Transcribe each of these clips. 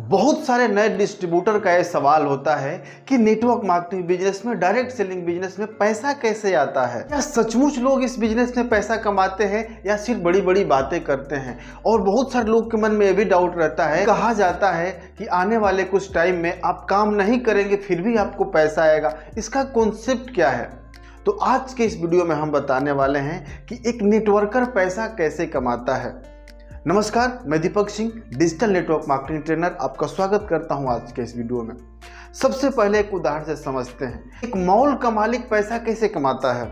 बहुत सारे नए डिस्ट्रीब्यूटर का ये सवाल होता है कि नेटवर्क मार्केटिंग बिजनेस में, डायरेक्ट सेलिंग बिजनेस में पैसा कैसे आता है। क्या सचमुच लोग इस बिजनेस में पैसा कमाते हैं या सिर्फ बड़ी बड़ी बातें करते हैं। और बहुत सारे लोग के मन में ये भी डाउट रहता है, कहा जाता है कि आने वाले कुछ टाइम में आप काम नहीं करेंगे फिर भी आपको पैसा आएगा। इसका कॉन्सेप्ट क्या है? तो आज के इस वीडियो में हम बताने वाले हैं कि एक नेटवर्कर पैसा कैसे कमाता है। नमस्कार, मैं Deepak Singh, digital network marketing trainer, आपका स्वागत करता हूं आज के इस वीडियो में। सबसे पहले एक उदाहरण से समझते हैं, एक मॉल का मालिक पैसा कैसे कमाता है।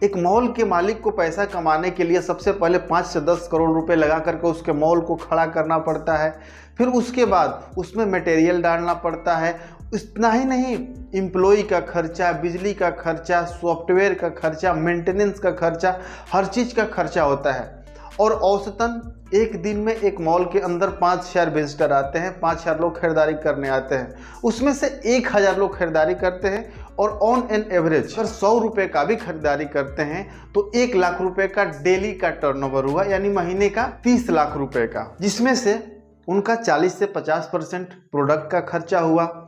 एक मॉल के मालिक को पैसा कमाने के लिए सबसे पहले 5 से 10 करोड़ रुपए लगा करके उसके मॉल को खड़ा करना पड़ता है। फिर उसके बाद उसमें मटेरियल डालना पड़ता है। इतना ही नहीं, एम्प्लॉय का खर्चा, बिजली का खर्चा, सॉफ्टवेयर का खर्चा, मेंटेनेंस का खर्चा, हर चीज़ का खर्चा होता है। और औसतन एक दिन में एक मॉल के अंदर 5000 विजिटर आते हैं, 5000 लोग खरीदारी करने आते हैं। उसमें से 1000 लोग खरीदारी करते हैं और ऑन एन एवरेज अगर 100 रुपये का भी खरीदारी करते हैं तो 1 लाख रुपए का डेली का टर्नओवर हुआ, यानी महीने का 30 लाख रुपए का, जिसमें से उनका 40 से 50% प्रोडक्ट का खर्चा हुआ,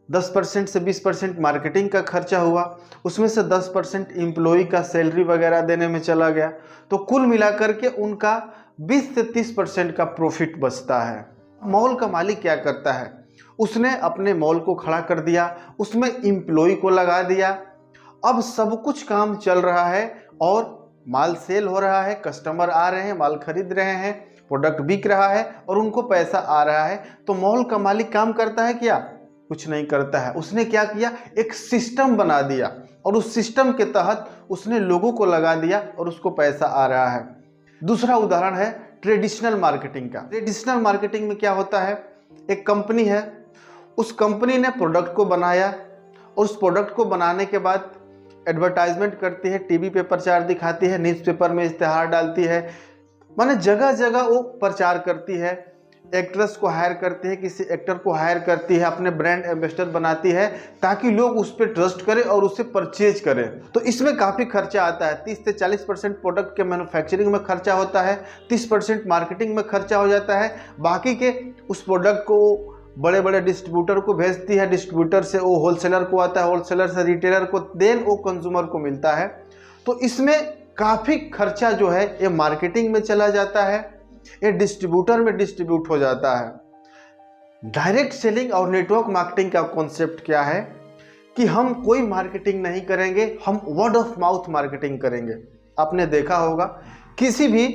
10% से 20% मार्केटिंग का खर्चा हुआ, उसमें से 10% एम्प्लॉय का सैलरी वगैरह देने में चला गया। तो कुल मिलाकर के उनका 20 से 30% का प्रॉफिट बचता है। मॉल का मालिक क्या करता है, उसने अपने मॉल को खड़ा कर दिया, उसमें एम्प्लॉय को लगा दिया। अब सब कुछ काम चल रहा है और माल सेल हो रहा है, कस्टमर आ रहे हैं, माल खरीद रहे हैं, प्रोडक्ट बिक रहा है और उनको पैसा आ रहा है। तो मॉल का मालिक काम करता है क्या? कुछ नहीं करता है। उसने क्या किया, एक सिस्टम बना दिया और उस सिस्टम के तहत उसने लोगों को लगा दिया और उसको पैसा आ रहा है। दूसरा उदाहरण है ट्रेडिशनल मार्केटिंग का। ट्रेडिशनल मार्केटिंग में क्या होता है, एक कंपनी है, उस कंपनी ने प्रोडक्ट को बनाया और उस प्रोडक्ट को बनाने के बाद एडवर्टाइजमेंट करती है, टीवी पे प्रचार दिखाती है, न्यूज़पेपर में इश्तेहार डालती है, माने जगह जगह वो प्रचार करती है। एक्ट्रेस को हायर करती है, किसी एक्टर को हायर करती है, अपने ब्रांड एम्बेसडर बनाती है ताकि लोग उस पर ट्रस्ट करें और उसे परचेज करें। तो इसमें काफ़ी खर्चा आता है। 30 से 40% प्रोडक्ट के मैन्युफैक्चरिंग में खर्चा होता है, 30% मार्केटिंग में खर्चा हो जाता है। बाकी के उस प्रोडक्ट को बड़े बड़े डिस्ट्रीब्यूटर को भेजती है, डिस्ट्रीब्यूटर से वो होलसेलर को आता है, होलसेलर से रिटेलर को, देन वो कंज्यूमर को मिलता है। तो इसमें काफ़ी खर्चा जो है ये मार्केटिंग में चला जाता है, ये डिस्ट्रीब्यूटर में डिस्ट्रीब्यूट हो जाता है। डायरेक्ट सेलिंग और नेटवर्क मार्केटिंग का कॉन्सेप्ट क्या है कि हम कोई मार्केटिंग नहीं करेंगे, हम वर्ड ऑफ माउथ मार्केटिंग करेंगे। आपने देखा होगा किसी भी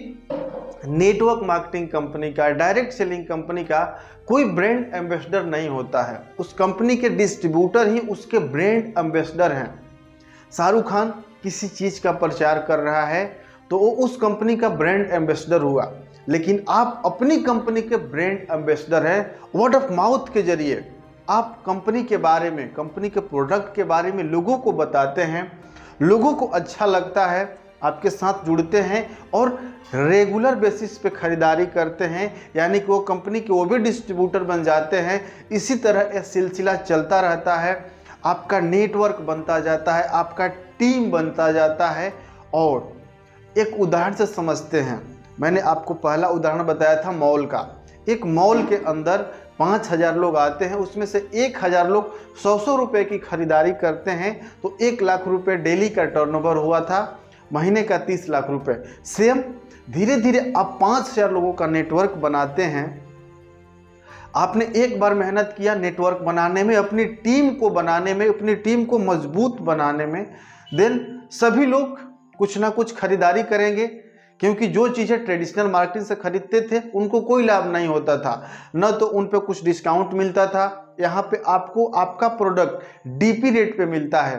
नेटवर्क मार्केटिंग कंपनी का, डायरेक्ट सेलिंग कंपनी का कोई ब्रांड एम्बेसडर नहीं होता है। उस कंपनी के डिस्ट्रीब्यूटर ही उसके ब्रांड एम्बेसडर हैं। शाहरुख खान किसी चीज़ का प्रचार कर रहा है तो वो उस कंपनी का ब्रांड एम्बेसडर हुआ, लेकिन आप अपनी कंपनी के ब्रांड एम्बेसडर हैं। वर्ड ऑफ माउथ के जरिए आप कंपनी के बारे में, कंपनी के प्रोडक्ट के बारे में लोगों को बताते हैं, लोगों को अच्छा लगता है, आपके साथ जुड़ते हैं और रेगुलर बेसिस पे खरीदारी करते हैं, यानी कि वो कंपनी के वो भी डिस्ट्रीब्यूटर बन जाते हैं। इसी तरह यह सिलसिला चलता रहता है, आपका नेटवर्क बनता जाता है, आपका टीम बनता जाता है। और एक उदाहरण से समझते हैं, मैंने आपको पहला उदाहरण बताया था मॉल का। एक मॉल के अंदर 5000 लोग आते हैं, उसमें से 1000 लोग 100 रुपये की खरीदारी करते हैं, तो 1 लाख रुपए डेली का टर्नओवर हुआ था, महीने का 30 लाख रुपए। सेम धीरे धीरे आप 5000 लोगों का नेटवर्क बनाते हैं। आपने एक बार मेहनत किया नेटवर्क बनाने में, अपनी टीम को बनाने में, अपनी टीम को मजबूत बनाने में, देन सभी लोग कुछ ना कुछ खरीदारी करेंगे, क्योंकि जो चीज़ें ट्रेडिशनल मार्केटिंग से खरीदते थे उनको कोई लाभ नहीं होता था, न तो उन पे कुछ डिस्काउंट मिलता था। यहाँ पे आपको आपका प्रोडक्ट डीपी रेट पे मिलता है।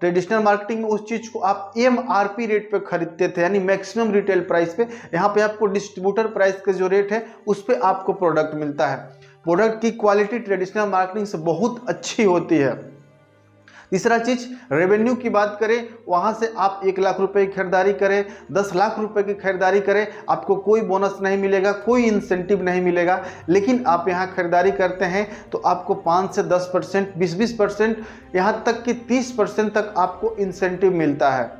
ट्रेडिशनल मार्केटिंग में उस चीज़ को आप एमआरपी रेट पे खरीदते थे, यानी मैक्सिमम रिटेल प्राइस पे। यहाँ पे आपको डिस्ट्रीब्यूटर प्राइस का जो रेट है उस पर आपको प्रोडक्ट मिलता है। प्रोडक्ट की क्वालिटी ट्रेडिशनल मार्केटिंग से बहुत अच्छी होती है। तीसरा चीज, रेवेन्यू की बात करें, वहां से आप 1 लाख रुपए की खरीदारी करें, 10 लाख रुपए की खरीदारी करें, आपको कोई बोनस नहीं मिलेगा, कोई इंसेंटिव नहीं मिलेगा। लेकिन आप यहां खरीदारी करते हैं तो आपको 5 से 10%, 20% यहां तक कि 30% तक आपको इंसेंटिव मिलता है।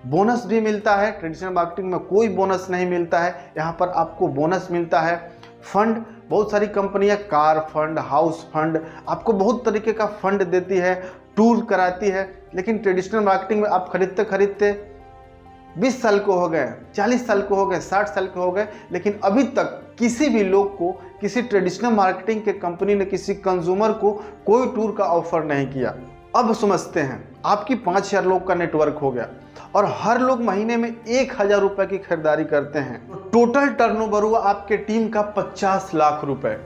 बोनस भी मिलता है। ट्रेडिशनल मार्केटिंग में कोई बोनस नहीं मिलता है, यहाँ पर आपको बोनस मिलता है। फंड बहुत सारी कंपनियां कार फंड, हाउस फंड, आपको बहुत तरीके का फंड देती है, टूर कराती है। लेकिन ट्रेडिशनल मार्केटिंग में आप खरीदते खरीदते 20 साल को हो गए, 40 साल को हो गए, 60 साल के हो गए, लेकिन अभी तक किसी भी लोग को, किसी ट्रेडिशनल मार्केटिंग के कंपनी ने किसी कंज्यूमर को कोई टूर का ऑफर नहीं किया। अब समझते हैं, आपकी 5000 लोग का नेटवर्क हो गया और हर लोग महीने में 1000 रुपए की खरीदारी करते हैं। टोटल टर्नओवर हुआ आपके टीम का 50 लाख रुपए,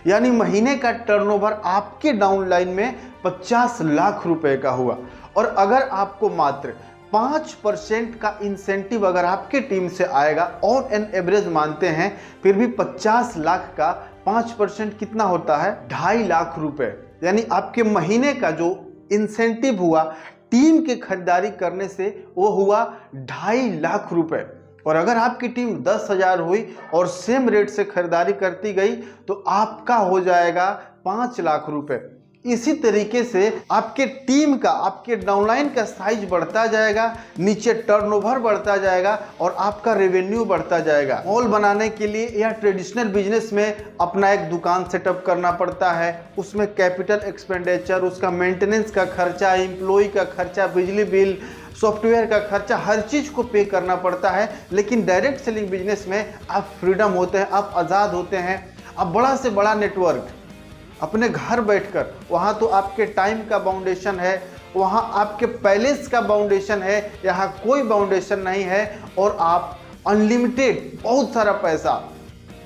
यानी महीने का टर्नओवर आपके डाउनलाइन में 50 लाख रुपए का हुआ। और अगर आपको मात्र 5% का इंसेंटिव अगर आपके टीम से आएगा, ऑन एन एवरेज मानते हैं, फिर भी 50 लाख का 5% कितना होता है? 2.5 लाख रुपए। यानी आपके महीने का जो इंसेंटिव हुआ टीम के खरीदारी करने से वो हुआ 2.5 लाख रुपए। और अगर आपकी टीम 10,000 हुई और सेम रेट से खरीदारी करती गई तो आपका हो जाएगा 5 लाख रुपए। इसी तरीके से आपके टीम का, आपके डाउनलाइन का साइज बढ़ता जाएगा, नीचे टर्नओवर बढ़ता जाएगा और आपका रेवेन्यू बढ़ता जाएगा। मॉल बनाने के लिए या ट्रेडिशनल बिजनेस में अपना एक दुकान सेटअप करना पड़ता है, उसमें कैपिटल एक्सपेंडिचर, उसका मेंटेनेंस का खर्चा, एम्प्लॉय का खर्चा, बिजली बिल, सॉफ्टवेयर का खर्चा, हर चीज़ को पे करना पड़ता है। लेकिन डायरेक्ट सेलिंग बिजनेस में आप फ्रीडम होते हैं, आप आज़ाद होते हैं, आप बड़ा से बड़ा नेटवर्क अपने घर बैठकर, वहाँ तो आपके टाइम का बाउंडेशन है, वहाँ आपके पैलेस का बाउंडेशन है, यहाँ कोई बाउंडेशन नहीं है और आप अनलिमिटेड बहुत सारा पैसा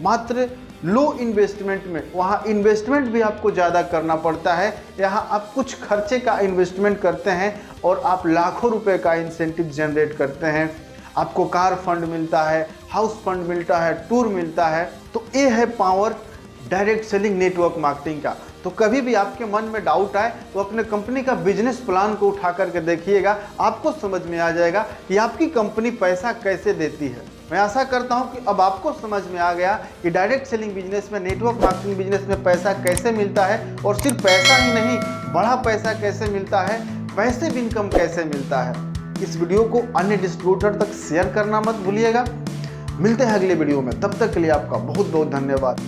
मात्र लो इन्वेस्टमेंट में, वहाँ इन्वेस्टमेंट भी आपको ज़्यादा करना पड़ता है, यहाँ आप कुछ खर्चे का इन्वेस्टमेंट करते हैं और आप लाखों रुपए का इंसेंटिव जनरेट करते हैं। आपको कार फंड मिलता है, हाउस फंड मिलता है, टूर मिलता है। तो ये है power direct selling network marketing का। तो कभी भी आपके मन में डाउट आए तो अपने कंपनी का बिजनेस प्लान को उठा करके देखिएगा, आपको समझ में आ जाएगा कि आपकी कंपनी पैसा कैसे देती है। मैं आशा करता हूं कि अब आपको समझ में आ गया कि डायरेक्ट सेलिंग बिजनेस में, नेटवर्क मार्केटिंग बिजनेस में पैसा कैसे मिलता है, और सिर्फ पैसा ही नहीं, बड़ा पैसा कैसे मिलता है, पैसिव इनकम कैसे मिलता है। इस वीडियो को अन्य डिस्ट्रीब्यूटर तक शेयर करना मत भूलिएगा। मिलते हैं अगले वीडियो में, तब तक के लिए आपका बहुत बहुत धन्यवाद।